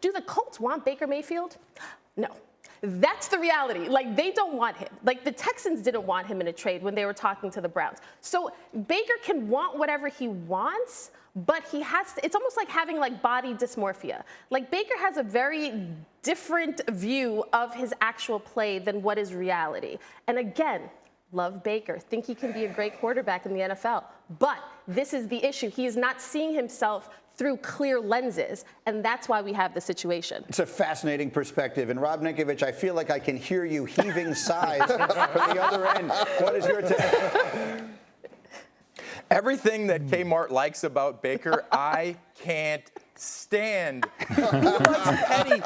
Do the Colts want Baker Mayfield? No. That's the reality. Like, they don't want him. Like, the Texans didn't want him in a trade when they were talking to the Browns. So Baker can want whatever he wants, but he has to, it's almost like having like body dysmorphia. Like, Baker has a very different view of his actual play than what is reality. And again, love Baker, think he can be a great quarterback in the NFL. But this is the issue. He is not seeing himself through clear lenses, and that's why we have the situation. It's a fascinating perspective. And Rob Ninkovich, I feel like I can hear you heaving sighs from the other end. What is your take? Everything that Kmart likes about Baker, I can't stand. Who likes petty?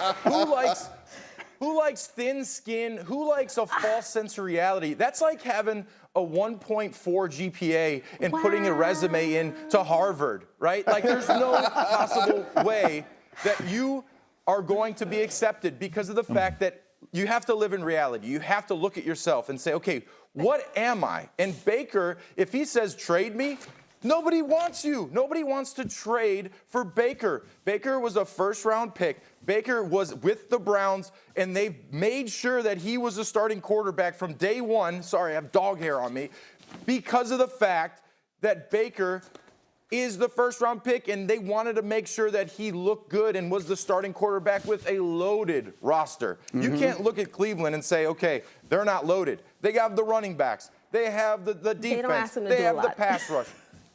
Who likes thin skin? Who likes a false sense of reality? That's like having a 1.4 GPA and putting a resume in to Harvard, right? Like, there's no possible way that you are going to be accepted because of the fact that you have to live in reality. You have to look at yourself and say, okay, what am I? And Baker, if he says trade me, nobody wants you. Nobody wants to trade for Baker. Baker was a first-round pick. Baker was with the Browns, and they made sure that he was a starting quarterback from day one. Sorry, I have dog hair on me. Because of the fact that Baker is the first-round pick, and they wanted to make sure that he looked good and was the starting quarterback with a loaded roster. You can't look at Cleveland and say, okay, they're not loaded. They have the running backs. They have the defense. They don't ask them to they do have a the lot. pass rush.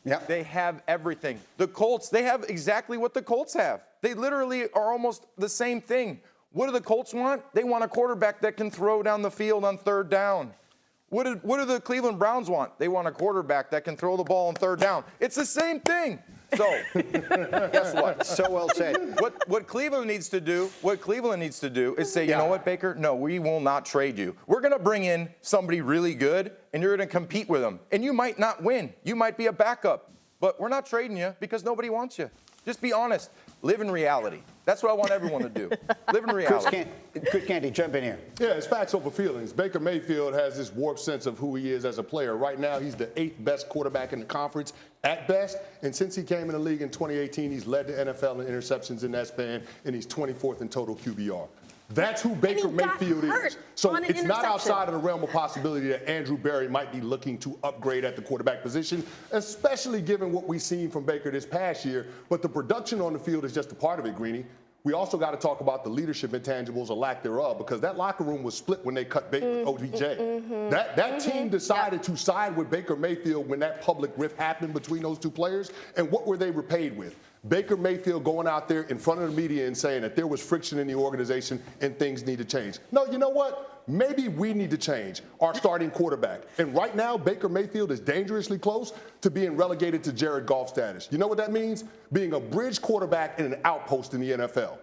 Yep. They have everything. The Colts, they have exactly what the Colts have. They literally are almost the same thing. What do the Colts want? They want a quarterback that can throw down the field on third down. What do the Cleveland Browns want? They want a quarterback that can throw the ball on third down. It's the same thing. So, guess what? So well said. What Cleveland needs to do is say, you know what, Baker? No, we will not trade you. We're going to bring in somebody really good, and you're going to compete with them. And you might not win. You might be a backup. But we're not trading you because nobody wants you. Just be honest. Live in reality. That's what I want everyone to do. Live in reality. Chris Canty, jump in here. Yeah, it's facts over feelings. Baker Mayfield has this warped sense of who he is as a player. Right now, he's the 8th best quarterback in the conference at best. And since he came in the league in 2018, he's led the NFL in interceptions in that span, and he's 24th in total QBR. That's who Baker Mayfield is. So it's not outside of the realm of possibility that Andrew Berry might be looking to upgrade at the quarterback position, especially given what we've seen from Baker this past year. But the production on the field is just a part of it, Greeny. We also got to talk about the leadership intangibles or lack thereof, because that locker room was split when they cut Baker OBJ. That team decided to side with Baker Mayfield when that public rift happened between those two players. And what were they repaid with? Baker Mayfield going out there in front of the media and saying that there was friction in the organization and things need to change. No, you know what? Maybe we need to change our starting quarterback. And right now, Baker Mayfield is dangerously close to being relegated to Jared Goff status. You know what that means? Being a bridge quarterback and an outpost in the NFL.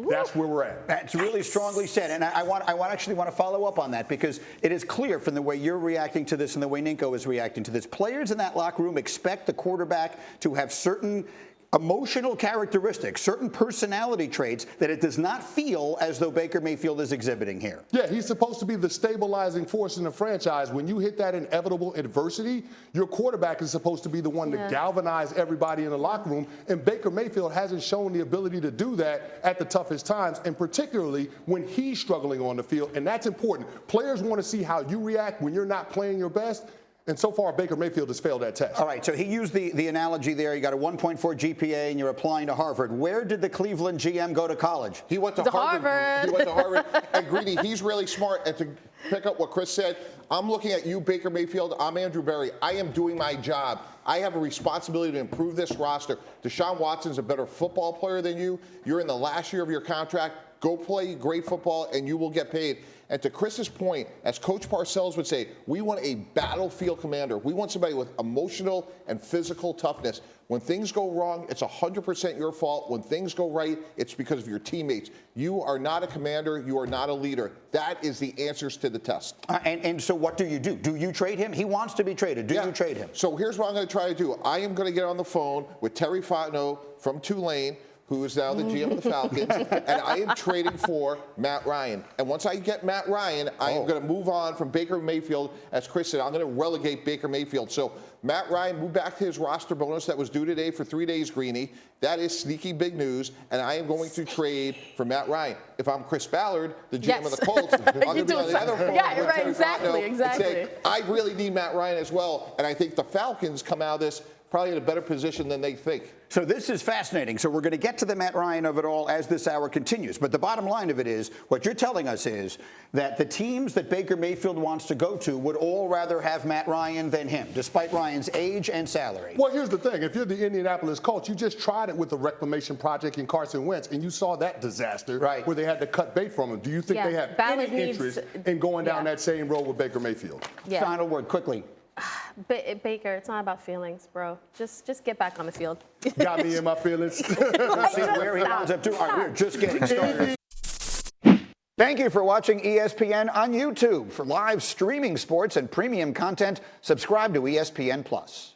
That's where we're at. That's really strongly said, and I actually want to follow up on that, because it is clear from the way you're reacting to this and the way Ninko is reacting to this. Players in that locker room expect the quarterback to have certain emotional characteristics, certain personality traits that it does not feel as though Baker Mayfield is exhibiting here. Yeah, he's supposed to be the stabilizing force in the franchise. When you hit that inevitable adversity, your quarterback is supposed to be the one to galvanize everybody in the locker room, and Baker Mayfield hasn't shown the ability to do that at the toughest times, and particularly when he's struggling on the field, and that's important. Players want to see how you react when you're not playing your best. And so far, Baker Mayfield has failed that test. All right, so he used the analogy there. You got a 1.4 GPA and you're applying to Harvard. Where did the Cleveland GM go to college? He went to Harvard. He went to Harvard. And Greeny, he's really smart. And to pick up what Chris said, I'm looking at you, Baker Mayfield. I'm Andrew Berry. I am doing my job. I have a responsibility to improve this roster. Deshaun Watson's a better football player than you. You're in the last year of your contract. Go play great football, and you will get paid. And to Chris's point, as Coach Parcells would say, we want a battlefield commander. We want somebody with emotional and physical toughness. When things go wrong, it's 100% your fault. When things go right, it's because of your teammates. You are not a commander. You are not a leader. That is the answers to the test. And so what do you do? Do you trade him? He wants to be traded. Do you trade him? So here's what I'm going to try to do. I am going to get on the phone with Terry Fontenot from Tulane, who is now the GM of the Falcons, and I am trading for Matt Ryan. And once I get Matt Ryan, I am going to move on from Baker Mayfield. As Chris said, I'm going to relegate Baker Mayfield. So Matt Ryan moved back to his roster bonus that was due today for 3 days, Greeny. That is sneaky big news, and I am going to trade for Matt Ryan. If I'm Chris Ballard, the GM of the Colts, I'm going to be on the other phone. Yeah, with right, Terry exactly, and say, exactly. I really need Matt Ryan as well, and I think the Falcons come out of this probably in a better position than they think. So this is fascinating. So we're going to get to the Matt Ryan of it all as this hour continues. But the bottom line of it is, what you're telling us is that the teams that Baker Mayfield wants to go to would all rather have Matt Ryan than him, despite Ryan's age and salary. Well, here's the thing. If you're the Indianapolis Colts, you just tried it with the reclamation project in Carson Wentz, and you saw that disaster where they had to cut bait from him. Do you think they have any interest in going down that same road with Baker Mayfield? Final word, quickly. Baker, it's not about feelings, bro. Just get back on the field. Got me in my feelings. We'll see where he winds up to. All right, we're just getting started. Thank you for watching ESPN on YouTube. For live streaming sports and premium content, subscribe to ESPN+.